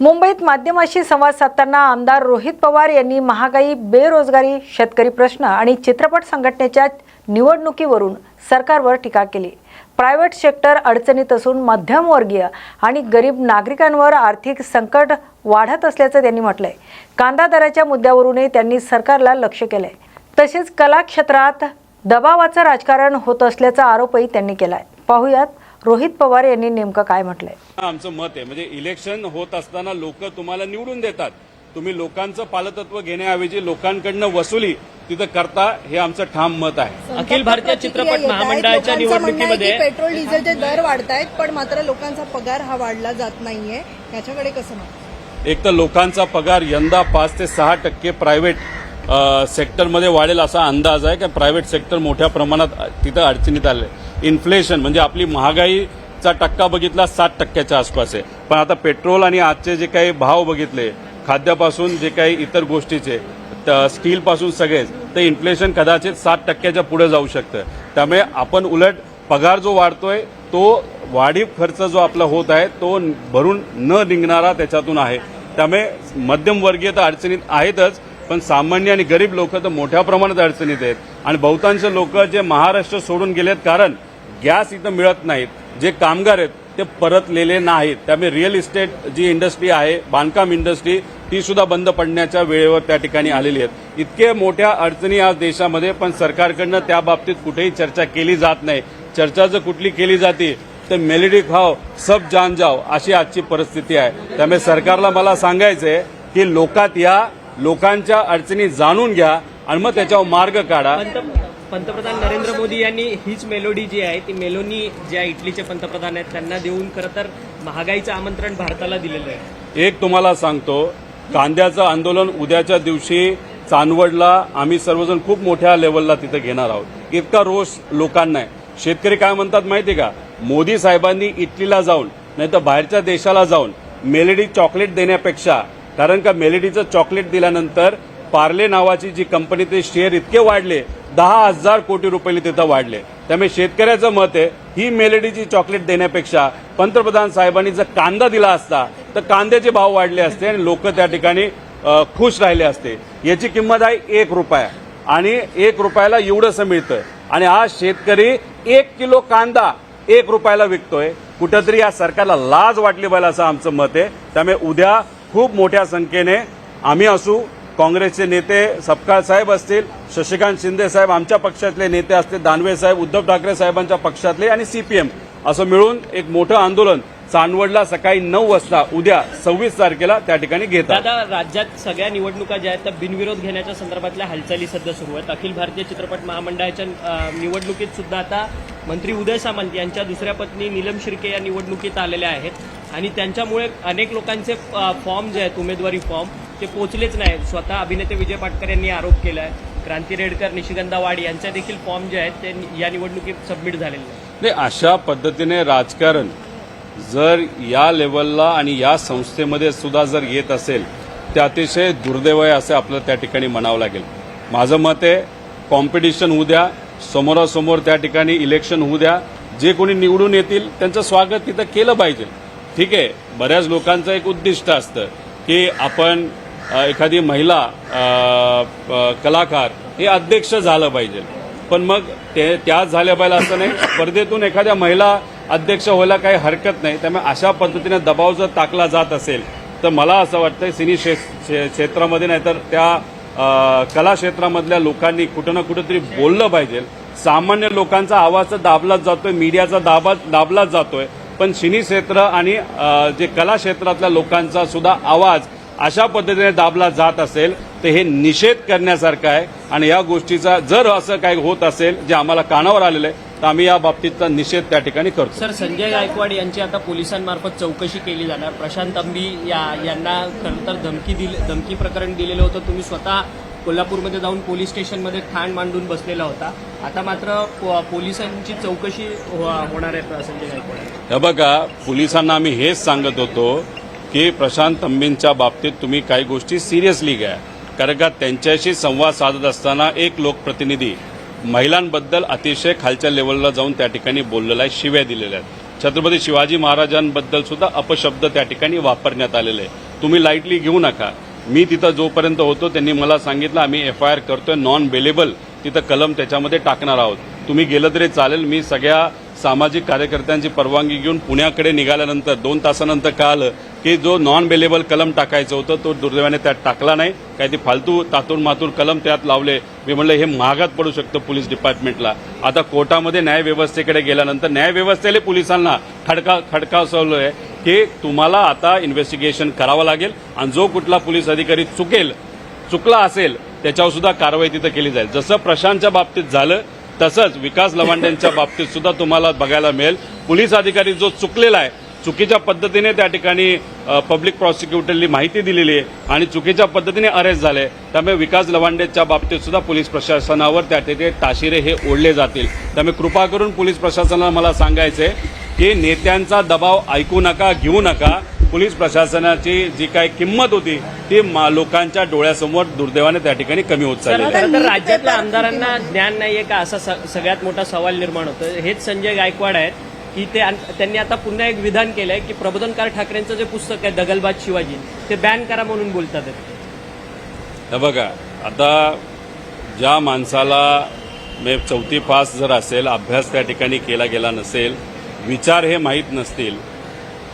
मुंबईत माध्यमांशी संवाद साधताना आमदार रोहित पवार यांनी महागाई, बेरोजगारी, शेतकरी प्रश्न आणि चित्रपट संघटनेच्या निवडणुकीवरून सरकारवर टीका केली। प्रायव्हेट सेक्टर अडचणीत असून मध्यमवर्गीय आणि गरीब नागरिकांवर आर्थिक संकट वाढत असल्याचं त्यांनी म्हटलंय। कांदा दराच्या मुद्द्यावरूनही त्यांनी सरकारला लक्ष्य केलंय। तसेच कला क्षेत्रात दबावाचं राजकारण होत असल्याचा आरोपही त्यांनी केलाय। पाहूयात रोहित पवार यांनी नेमकं काय म्हटलंय। आमचं मत आहे, म्हणजे इलेक्शन होत असताना लोक तुम्हाला निवडून देतात, तुम्ही लोकांचं पालतत्व घेण्याऐवजी लोकांकडनं वसुली तिथं करता, हे आमचं ठाम मत आहे। अखिल भारतीय चित्रपट महामंडळाच्या निवडणुकीमध्ये पेट्रोल डिझेलचे दर वाढतायत, पण मात्र लोकांचा पगार हा वाढला जात नाहीये, याच्याकडे कसं मत? एक तर लोकांचा पगार यंदा 5 ते 6% प्रायव्हेट सेक्टरमध्ये वाढेल असा अंदाज आहे, की प्रायव्हेट सेक्टर मोठ्या प्रमाणात तिथं अडचणीत आले। इन्फ्लेशन म्हणजे आपली महागाईचा टक्का बघितला 7% आसपास आहे, पण आता पेट्रोल आणि आजचे जे काही भाव बघितले, खाद्यापासून जे काही इतर गोष्टीचे, स्टीलपासून सगळेच, तर इन्फ्लेशन कदाचित 7%च्या पुढे जाऊ शकतं। त्यामुळे आपण उलट पगार जो वाढतोय तो वाढीव खर्च जो आपला होत आहे तो भरून न निघणारा त्याच्यातून आहे। त्यामुळे मध्यमवर्गीय तर अडचणीत आहेतच, पण सामान्य आणि गरीब लोक तर मोठ्या प्रमाणात अडचणीत आहेत। आणि बहुतांश लोक जे महाराष्ट्र सोडून गेलेत कारण गॅस इथं मिळत नाहीत, जे कामगार आहेत ते परतलेले नाहीत। त्यामुळे रिअल इस्टेट जी इंडस्ट्री आहे, बांधकाम इंडस्ट्री, ती सुद्धा बंद पडण्याच्या वेळेवर त्या ठिकाणी आलेली आहेत। इतके मोठ्या अडचणी आज देशामध्ये, पण सरकारकडनं त्या बाबतीत कुठेही चर्चा केली जात नाही। चर्चा जर कुठली केली जाते तर मेलेडी खाओ सब जान जाओ अशी आजची परिस्थिती आहे। त्यामुळे सरकारला मला सांगायचंय की लोकात या, लोकांच्या अडचणी जाणून घ्या आणि मग त्याच्यावर मार्ग काढा। पंतप्रधान नरेंद्र मोदी यांनी हीच मेलोडी जी आहे ती मेलोनी ज्या इटलीचे पंतप्रधान आहेत त्यांना देऊन खरं तर महागाईचं आमंत्रण भारताला दिलेलं आहे। एक तुम्हाला सांगतो, कांद्याचं आंदोलन उद्याच्या दिवशी चांदवडला आम्ही सर्वजण खूप मोठ्या लेवलला तिथे घेणार आहोत। इतका रोष लोकांना आहे। शेतकरी काय म्हणतात माहिती का, मोदी साहेबांनी इटलीला जाऊन नाही तर बाहेरच्या देशाला जाऊन मेलेडी चॉकलेट देण्यापेक्षा, कारण का मेलेडीचं चॉकलेट दिल्यानंतर पार्ले नावाची जी कंपनी, ते शेअर इतके वाढले, 10,000 कोटी रुपये तिथं वाढले। त्यामुळे शेतकऱ्याचं मत आहे ही मेलेडीची चॉकलेट देण्यापेक्षा पंतप्रधान साहेबांनी जर कांदा दिला असता तर कांद्याचे भाव वाढले असते आणि लोक त्या ठिकाणी खुश राहिले असते। याची किंमत आहे 1 रुपया आणि 1 रुपयाला एवढंसं मिळतं आणि आज शेतकरी 1 किलो कांदा 1 रुपयाला विकतोय। कुठंतरी या सरकारला लाज वाटली पाहिजे असं आमचं मत आहे। त्यामुळे उद्या खूप मोठ्या संख्येने आम्ही असू, काँग्रेसचे नेते सपकाळ साहेब असतील, शशिकांत शिंदे साहेब आमच्या पक्षातले नेते असतील, दानवे साहेब उद्धव ठाकरे साहेबांच्या पक्षातले आणि सीपीएम असं मिळून एक मोठं आंदोलन चांदवडला सकाळी 9 वाजता उद्या 26 तारखेला त्या ठिकाणी घेतात। दादा, राज्यात सगळ्या निवडणुका ज्या आहेत त्या बिनविरोध घेण्याच्या संदर्भातल्या हालचाली सध्या सुरू आहेत। अखिल भारतीय चित्रपट महामंडळाच्या निवडणुकीत सुद्धा आता मंत्री उदय सामंत यांच्या दुसऱ्या पत्नी नीलम शिर्के या निवडणुकीत आलेल्या आहेत आणि त्यांच्यामुळे अनेक लोकांचे फॉर्म जे आहेत, उमेदवारी फॉर्म, ते पोचलेच नाही। स्वतः अभिनेते विजय पाटकर यांनी आरोप केला आहे। क्रांती रेडकर, निशिगंधा वाड यांच्या देखील फॉर्म जे आहेत ते या निवडणुकीत सबमिट झालेले नाही। अशा पद्धतीने राजकारण जर या लेवलला आणि या संस्थेमध्ये सुद्धा जर येत असेल ते अतिशय दुर्दैव आहे असं आपल्याला त्या ठिकाणी म्हणावं लागेल। माझं मत आहे कॉम्पिटिशन होऊ द्या, समोरासमोर त्या ठिकाणी इलेक्शन होऊ द्या, जे कोणी निवडून येतील त्यांचं स्वागत तिथं केलं पाहिजे। ठीक आहे, बऱ्याच लोकांचं एक उद्दिष्ट असतं की आपण एखादी महिला कलाकार हे अध्यक्ष झालं पाहिजे, पण मग त्याच झाल्या पाहिजे असं नाही। स्पर्धेतून एखाद्या महिला अध्यक्ष व्हायला काही हरकत नाही। त्यामुळे अशा पद्धतीने दबाव जर टाकला जात असेल तर मला असं वाटतं सिनी क्षेत्रामध्ये नाही तर त्या कला क्षेत्रामधल्या लोकांनी कुठं ना कुठेतरी बोललं पाहिजे। सामान्य लोकांचा आवाज दाबलाच जातोय, मीडियाचा दाबलाच जातोय, पण सिनी क्षेत्र आणि जे कला क्षेत्रातल्या लोकांचा सुद्धा आवाज अशा पद्धतीने दाबला जात असेल तर हे निषेध करण्यासारखं आहे। आणि या गोष्टीचा जर असं काही होत असेल जे आम्हाला कानावर आलेलं आहे तर आम्ही या बाबतीतचा निषेध त्या ठिकाणी करतो। सर, संजय गायकवाड यांची आता पोलिसांमार्फत चौकशी केली जाणार। प्रशांत अंबी यांना खरं तर धमकी प्रकरण दिलेलं होतं। तुम्ही स्वतः कोल्हापूरमध्ये जाऊन पोलीस स्टेशनमध्ये ठाण मांडून बसलेला होता। आता मात्र पोलिसांची चौकशी होणार आहे संजय गायकवाड। हे बघा, पोलिसांना आम्ही हेच सांगत होतो की प्रशांत अंबींच्या बाबतीत तुम्ही काही गोष्टी सिरियसली घ्या, कारण का त्यांच्याशी संवाद साधत असताना एक लोकप्रतिनिधी महिलांबद्दल अतिशय खालच्या लेवलला जाऊन त्या ठिकाणी बोललेला आहे, शिव्या दिलेल्या आहेत। छत्रपती शिवाजी महाराजांबद्दल सुद्धा अपशब्द त्या ठिकाणी वापरण्यात आलेले आहे। तुम्ही लाईटली घेऊ नका. मी तिथं जोपर्यंत होतो त्यांनी मला सांगितलं आम्ही FIR करतोय, नॉन बेलेबल तिथं कलम त्याच्यामध्ये टाकणार आहोत. तुम्ही गेलं तरी चालेल. मी सगळ्या सामाजिक कार्यकर्त्यांची परवानगी घेऊन पुण्याकडे निघाल्यानंतर 2 तासानंतर कळालं की जो नॉन बेलेबल कलम टाकायचं होतं तो दुर्दैवाने त्यात टाकला नाही. काही ते फालतू तातून मातून कलम त्यात लावले. मी म्हणलं हे महागात पडू शकतं पोलीस डिपार्टमेंटला. आता कोर्टामध्ये न्यायव्यवस्थेकडे गेल्यानंतर न्यायव्यवस्थेला पोलिसांना खडकावलं की तुम्हाला आता इन्व्हेस्टिगेशन करावं लागेल आणि जो कुठला पोलीस अधिकारी चुकला असेल त्याच्यावर सुद्धा कारवाई तिथं केली जाईल. जसं प्रशांतच्या बाबतीत झालं तसंच विकास लवांडेंच्या बाबतीत सुद्धा तुम्हाला बघायला मिळेल. पोलीस अधिकारी जो चुकलेला आहे, चुकीच्या पद्धतीने त्या ठिकाणी पब्लिक प्रॉसिक्युटरनी माहिती दिलेली आहे आणि चुकीच्या पद्धतीने अरेस्ट झाले. त्यामुळे विकास लवांडेच्या बाबतीत सुद्धा पोलीस प्रशासनावर त्या ठिकाणी ताशिरे हे ओढले जातील. त्यामुळे कृपा करून पोलीस प्रशासनाला मला सांगायचंय की नेत्यांचा दबाव ऐकू नका, घेऊ नका. पोलीस प्रशासनाची जी काही किंमत होती ती लोकांच्या डोळ्यासमोर दुर्दैवाने त्या ठिकाणी कमी होत चालली. खरं तर राज्यातल्या आमदारांना ज्ञान नाहीये का असा सगळ्यात मोठा सवाल निर्माण होतो. हेच संजय गायकवाड आहेत की त्यांनी आता पुन्हा एक विधान केलंय की प्रबोधनकार ठाकरेंचं जे पुस्तक आहे दगलबाज शिवाजी ते बॅन करा म्हणून बोलतात. हे बघा, आता ज्या माणसाला 4थी पास जर असेल, अभ्यास त्या ठिकाणी केला गेला नसेल, विचार हे माहीत नसतील,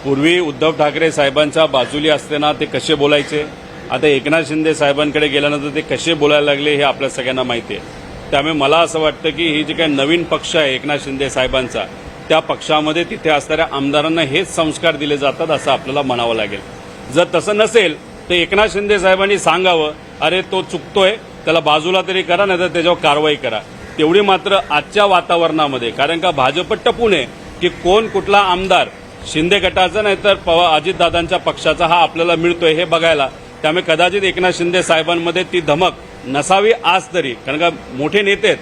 पूर्वी उद्धव ठाकरे साहेबांच्या बाजूली असताना ते कसे बोलायचे, आता एकनाथ शिंदे साहेबांकडे गेल्यानंतर ते कसे बोलायला लागले हे आपल्या सगळ्यांना माहिती आहे. त्यामुळे मला असं वाटतं की ही जी काही नवीन पक्ष आहे एकनाथ शिंदे साहेबांचा, त्या पक्षामध्ये तिथे असणाऱ्या आमदारांना हेच संस्कार दिले जातात असं आपल्याला म्हणावं लागेल. जर तसं नसेल तर एकनाथ शिंदे साहेबांनी सांगावं, अरे तो चुकतोय, त्याला बाजूला तरी करा, नाही तर त्याच्यावर कारवाई करा. तेवढी मात्र आजच्या वातावरणामध्ये, कारण का भाजप टपून आहे की कोण कुठला आमदार शिंदे गटाचा नाही तर अजितदादांच्या पक्षाचा हा आपल्याला मिळतोय हे बघायला. त्यामुळे कदाचित एकनाथ शिंदे साहेबांमध्ये ती धमक नसावी आज तरी, कारण का मोठे नेते आहेत.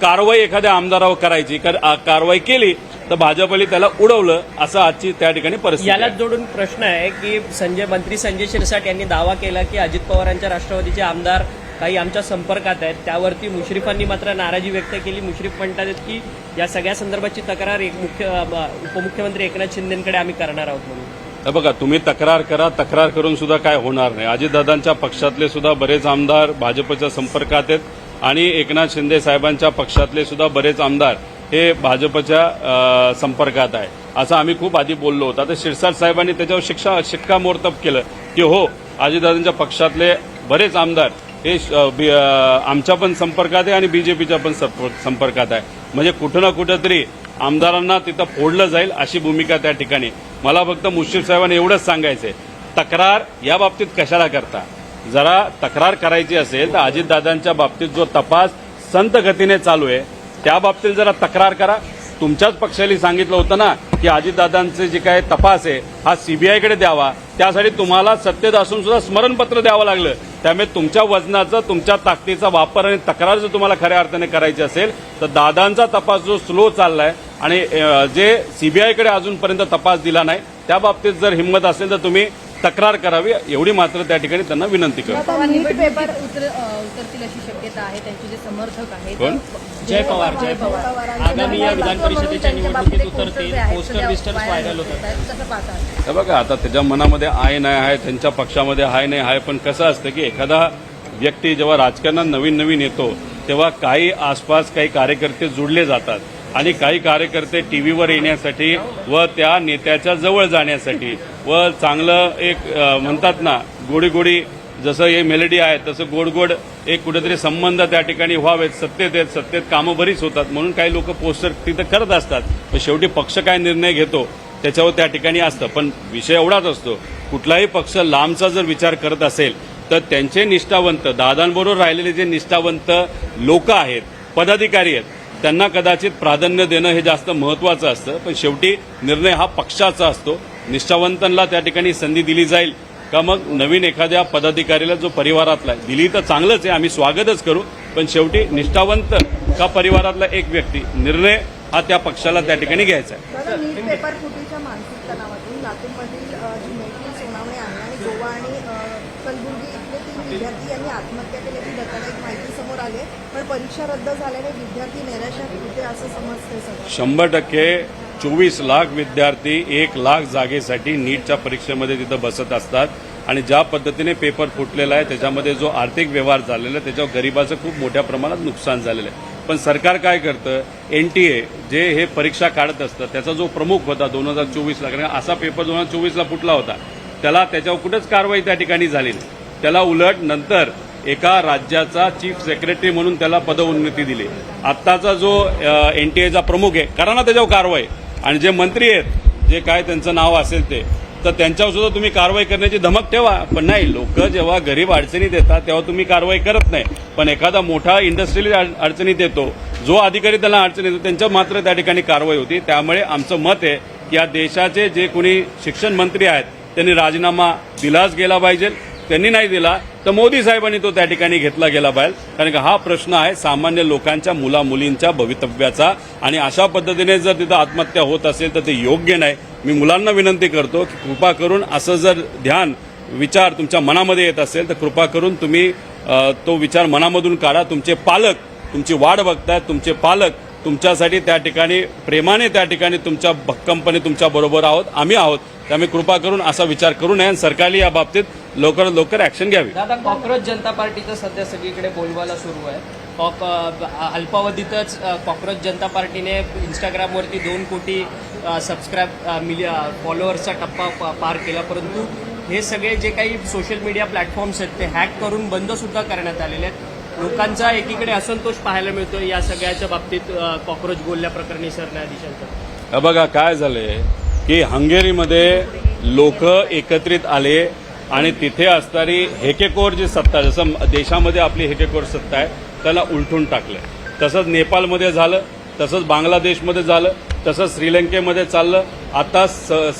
कारवाई एखाद्या आमदारावर करायची, कारवाई केली तर भाजपने त्याला उडवलं, असं आजची त्या ठिकाणी परिस्थिती आहे. यालाच जोडून प्रश्न आहे की मंत्री संजय शिरसाट यांनी दावा केला की अजित पवारांच्या राष्ट्रवादीचे आमदार काही आमच्या संपर्कात आहेत. त्यावरती मुश्रीफांनी मात्र नाराजी व्यक्त केली. मुश्रीफ म्हणतात की या सगळ्या संदर्भाची तक्रार उपमुख्यमंत्री एकनाथ शिंदेकडे आम्ही करणार आहोत म्हणून. बघा, तुम्ही तक्रार करा, तक्रार करून सुद्धा काय होणार नाही. अजितदादांच्या पक्षातले सुद्धा बरेच आमदार भाजपच्या संपर्कात आहेत आणि एकनाथ शिंदे साहेबांच्या पक्षातले सुद्धा बरेच आमदार हे भाजपच्या संपर्कात आहे असं आम्ही खूप आधी बोललो होतो. आता शिरसाट साहेबांनी त्याच्यावर शिक्कामोर्तब केलं की हो, अजितदादांच्या पक्षातले बरेच आमदार हे आमच्या पण संपर्कात आहे आणि बीजेपीच्या पण संपर्कात आहे. म्हणजे कुठं ना कुठं तरी आमदारांना तिथं फोडलं जाईल अशी भूमिका त्या ठिकाणी. मला फक्त मुश्रीफ साहेबांनी एवढंच सांगायचंय, तक्रार या बाबतीत कशाला करता. जरा तक्रार करायची असेल तर अजितदादांच्या बाबतीत जो तपास संत गतीने चालू आहे त्या बाबतीत जरा तक्रार करा. तुमच्याच पक्षाला सांगितलं होतं ना की अजितदादांचे जे काय तपास आहे हा सीबीआयकडे द्यावा. त्यासाठी तुम्हाला सत्तेत असून सुद्धा स्मरणपत्र द्यावं लागलं. त्यामुळे तुमच्या वजनाचा, तुमच्या ताकदीचा वापर आणि तक्रार जर तुम्हाला खऱ्या अर्थाने करायची असेल तर दादांचा तपास जो स्लो चाललाय आणि जे सीबीआयकडे अजूनपर्यंत तपास दिला नाही त्या बाबतीत जर हिंमत असेल तर तुम्ही तक्रार करावी, एवढी मात्र त्या ठिकाणी त्यांना विनंती करतो. नीट पेपर उतरतील अशी शक्यता आहे. त्यांचे जे समर्थक आहेत कोण? जय पवार आगामी या विधान परिषदेच्या निवडणुकीत उतरतील. पोस्टर बिस्टर्स व्हायरल होतात. कसं पाहतात? हे बघा, आता त्याच्या मनामध्ये आहे नाही आहे, त्यांच्या पक्षामध्ये आहे नाही आहे, पण कसं असतं की एखादा व्यक्ती जेव्हा राजकारणात नवीन नवीन येतो तेव्हा काही आसपास काही कार्यकर्ते जुडले जातात आणि काही कार्यकर्ते टीव्हीवर येण्यासाठी व त्या नेत्याच्या जवळ जाण्यासाठी व चांगलं एक म्हणतात ना गोडी गोडी, जसं हे मेलडी आहे तसं गोड गोड एक कुठेतरी संबंध त्या ठिकाणी व्हावेत. सत्तेत कामं बरीच होतात म्हणून काही लोक पोस्टर तिथं करत असतात. पण शेवटी पक्ष काय निर्णय घेतो त्याच्यावर त्या ठिकाणी असतं. पण विषय एवढाच असतो, कुठलाही पक्ष लांबचा जर विचार करत असेल तर त्यांचे निष्ठावंत, दादांबरोबर राहिलेले जे निष्ठावंत लोक आहेत, पदाधिकारी आहेत, त्यांना कदाचित प्राधान्य देणं हे जास्त महत्वाचं असतं. पण शेवटी निर्णय हा पक्षाचा असतो. निष्ठावंतांना त्या ठिकाणी संधी दिली जाईल का मग नवीन एखाद्या पदाधिकारीला जो परिवारातला दिली तर चांगलंच आहे, आम्ही स्वागतच करू. पण शेवटी निष्ठावंत का परिवारातला एक व्यक्ती, निर्णय हा त्या पक्षाला त्या ठिकाणी घ्यायचा आहे. नीट पेपर फुटीच्या मानसिक तणावातून लातूरमधील जी मेटल सोनावणे आहे आणि गोवा आणि कलबुर्गी इथले 3 विद्यार्थी यांनी आत्महत्या केल्याची धक्कादायक माहिती समोर आली आहे. पण परीक्षा रद्द झाल्याने विद्यार्थी निराशात होते असं समजते सगळं. 100% 24 लाख विद्यार्थी 1 लाख जागेसाठी नीटच्या परीक्षेमध्ये तिथं बसत असतात. आणि ज्या पद्धतीने पेपर फुटलेला आहे त्याच्यामध्ये जो आर्थिक व्यवहार झालेला आहे त्याच्यावर गरिबाचं खूप मोठ्या प्रमाणात नुकसान झालेलं आहे. पण सरकार काय करतं, NTA जे हे परीक्षा काढत असतं त्याचा जो प्रमुख होता 2024ला, कारण असा पेपर 2024ला फुटला होता, त्याच्यावर कुठेच कारवाई त्या ठिकाणी झाली नाही. त्याला उलट नंतर एका राज्याचा चीफ सेक्रेटरी म्हणून त्याला पदोन्नती दिली. आत्ताचा जो NTA चा प्रमुख आहे, करा ना त्याच्यावर कारवाई. आणि जे मंत्री आहेत, जे काय त्यांचं नाव असेल ते, तर त्यांच्यावर सुद्धा तुम्ही कारवाई करण्याची धमक ठेवा. पण नाही, लोक जेव्हा गरीब अडचणीत येतात तेव्हा तुम्ही कारवाई करत नाही. पण एखादा मोठा इंडस्ट्रियल अडचणीत येतो, जो अधिकारी त्याला अडचण येतो, त्यांच्यावर मात्र त्या ठिकाणी कारवाई होती. त्यामुळे आमचं मत आहे की या देशाचे जे कोणी शिक्षण मंत्री आहेत त्यांनी राजीनामा दिलाच गेला पाहिजे. त्यांनी नाही दिला तर मोदी साहेबांनी तो त्या ठिकाणी घेतला गेला पाहिजे. कारण का हा प्रश्न आहे सामान्य लोकांच्या मुलामुलींच्या भवितव्याचा. आणि अशा पद्धतीने जर तिथं आत्महत्या होत असेल तर ते योग्य नाही. मी मुलांना विनंती करतो की कृपा करून असं जर विचार तुमच्या मनामध्ये येत असेल तर कृपा करून तुम्ही तो विचार मनामधून काढा. तुमचे पालक तुमची वाट बघतायत, तुमचे पालक तुमच्यासाठी त्या ठिकाणी प्रेमाने त्या ठिकाणी तुमच्या भक्कमपणे तुमच्या बरोबर आहोत, आम्ही आहोत. त्यामुळे कृपा करून असा विचार करू नये आणि सरकारने या बाबतीत लवकरात लवकर ऍक्शन घ्यावी. दादा, कॉक्रोच जनता पार्टीचं सध्या सगळीकडे बोलबाला सुरू आहे. अल्पावधीतच कॉक्रोच जनता पार्टीने इंस्टाग्रामवरती 2 कोटी फॉलोअर्सचा टप्पा पार केला. परंतु हे सगळे जे काही सोशल मीडिया प्लॅटफॉर्म्स आहेत ते हॅक करून बंद सुद्धा करण्यात आलेले आहेत. लोकांचा एकीकडे असंतोष पाहायला मिळतो या सगळ्याच्या बाबतीत, कॉक्रोच बोलल्या प्रकरणी सरन्यायाधीशांचं. बघा काय झालंय की हंगेरीमध्ये लोक एकत्रित आले आणि तिथे असणारी हेकेकोर जी सत्ता, जसं देशामध्ये आपली हेकेकोर सत्ता आहे त्याला उलटून टाकलं. तसंच नेपाळमध्ये झालं, तसंच बांगलादेशमध्ये झालं, तसंच श्रीलंकेमध्ये चाललं. आता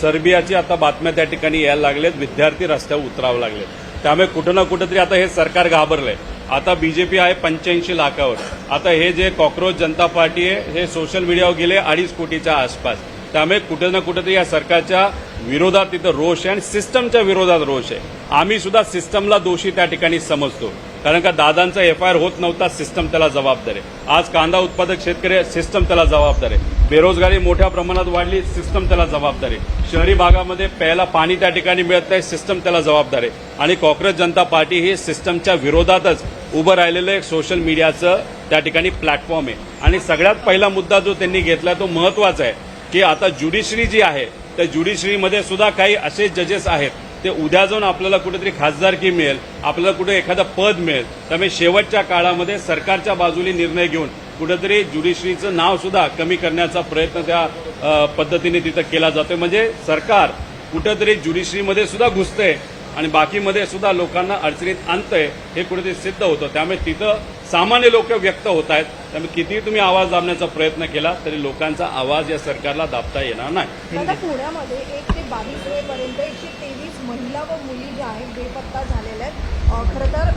सर्बियाची आता बातम्या त्या ठिकाणी यायला लागलेत, विद्यार्थी रस्त्यावर उतरावं लागलेत. त्यामुळे कुठं ना कुठंतरी आता हे सरकार घाबरलंय. आता बीजेपी आहे 85 लाखावर. आता हे जे कॉक्रोच जनता पार्टी आहे हे सोशल मीडियावर गेले 2.5 कोटीच्या आसपास. त्यामुळे कुठं ना कुठंतरी या सरकारच्या विरोधात तिथं रोष आहे आणि सिस्टमच्या विरोधात रोष आहे. आम्ही सुद्धा सिस्टमला दोषी त्या ठिकाणी समजतो. कारण का दादांचा FIR होत नव्हता, सिस्टम त्याला जबाबदार आहे. आज कांदा उत्पादक शेतकरी, सिस्टम त्याला जबाबदार आहे. बेरोजगारी मोठ्या प्रमाणात वाढली, सिस्टम त्याला जबाबदार आहे. शहरी भागामध्ये प्यायला पाणी त्या ठिकाणी मिळत नाही, सिस्टम त्याला जबाबदार आहे. आणि कॉक्रोच जनता पार्टी ही सिस्टमच्या विरोधातच उभं राहिलेलं एक सोशल मीडियाचं त्या ठिकाणी प्लॅटफॉर्म आहे. आणि सगळ्यात पहिला मुद्दा जो त्यांनी घेतला तो महत्वाचा आहे की आता ज्युडिशरी जी आहे त्या ज्युडिशरीमध्ये सुद्धा काही असे जजेस आहेत ते उद्या जाऊन आपल्याला कुठेतरी खासदारकी मिळेल, आपल्याला कुठे एखादं पद मिळेल. त्यामुळे शेवटच्या काळामध्ये सरकारच्या बाजूने निर्णय घेऊन कुठेतरी ज्युडिशरीचं नाव सुद्धा कमी करण्याचा प्रयत्न त्या पद्धतीने तिथं केला जातोय. म्हणजे सरकार कुठेतरी ज्युडिशरीमध्ये सुद्धा घुसतंय आणि बाकीमध्ये सुद्धा लोकांना अडचणीत आणतंय, हे कुठेतरी सिद्ध होतं. त्यामुळे तिथं सामान्य लोक व्यक्त होत आहेत. त्यामुळे कितीही तुम्ही आवाज दाबण्याचा प्रयत्न केला तरी लोकांचा आवाज या सरकारला दाबता येणार नाही. आता पुण्यामध्ये 1 ते 22 वेळेपर्यंत 123 महिला व मुली ज्या आहेत बेपत्ता झालेल्या आहेत. खरं तर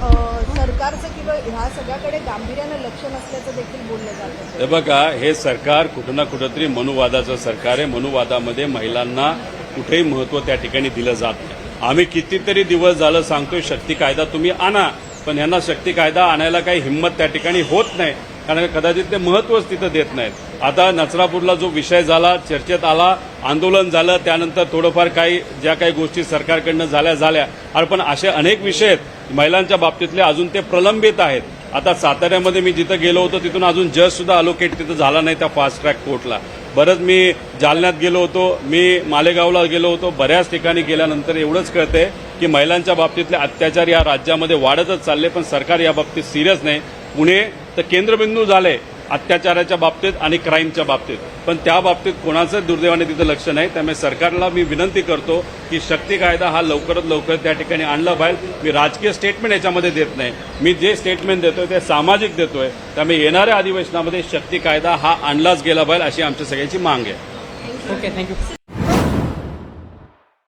सरकारचं किंवा ह्या सगळ्याकडे गांभीर्यानं लक्ष नसल्याचं देखील बोललं जातं. हे बघा, हे सरकार कुठं ना कुठंतरी मनुवादाचं सरकार आहे. मनुवादामध्ये महिलांना कुठेही महत्व त्या ठिकाणी दिलं जात नाही. आम्ही कितीतरी दिवस झालं सांगतोय शक्ती कायदा तुम्ही आणा, पण यांना शक्ती कायदा आणायला काही हिंमत त्या ठिकाणी होत नाही. कारण कदाचित ते महत्वच तिथं देत नाहीत. आता नचरापूरला जो विषय झाला, चर्चेत आला, आंदोलन झालं, त्यानंतर थोडंफार काही ज्या काही गोष्टी सरकारकडनं झाल्या, पण असे अनेक विषय आहेत महिलांच्या बाबतीतले अजून ते प्रलंबित आहेत. आता साताऱ्यामध्ये मी जिथं गेलो होतो तिथून अजून जज सुद्धा अलोकेट तिथं झाला नाही त्या फास्ट ट्रॅक कोर्टला. बरंच मी जालन्यात गेलो होतो, मी मालेगावला गेलो होतो. बऱ्याच ठिकाणी गेल्यानंतर एवढंच कळतंय की महिलांच्या बाबतीतले अत्याचार या राज्यामध्ये वाढतच चालले, पण सरकार या बाबतीत सिरियस नाही. पुणे तर केंद्रबिंदू झाले अत्याचाराच्या बाबतीत आणि क्राईमच्या बाबतीत, पण त्या बाबतीत कोणाचं दुर्दैवाने तिथं लक्ष नाही. त्यामुळे सरकारला मी विनंती करतो की शक्ती कायदा हा लवकरात लवकर त्या ठिकाणी आणला पाहिजे. मी राजकीय स्टेटमेंट याच्यामध्ये देत नाही, मी जे स्टेटमेंट देतोय ते सामाजिक देतोय. त्यामुळे येणाऱ्या अधिवेशनामध्ये शक्ती कायदा हा आणलाच गेला पाहिजे अशी आमच्या सगळ्यांची मांग आहे. Okay, thank you.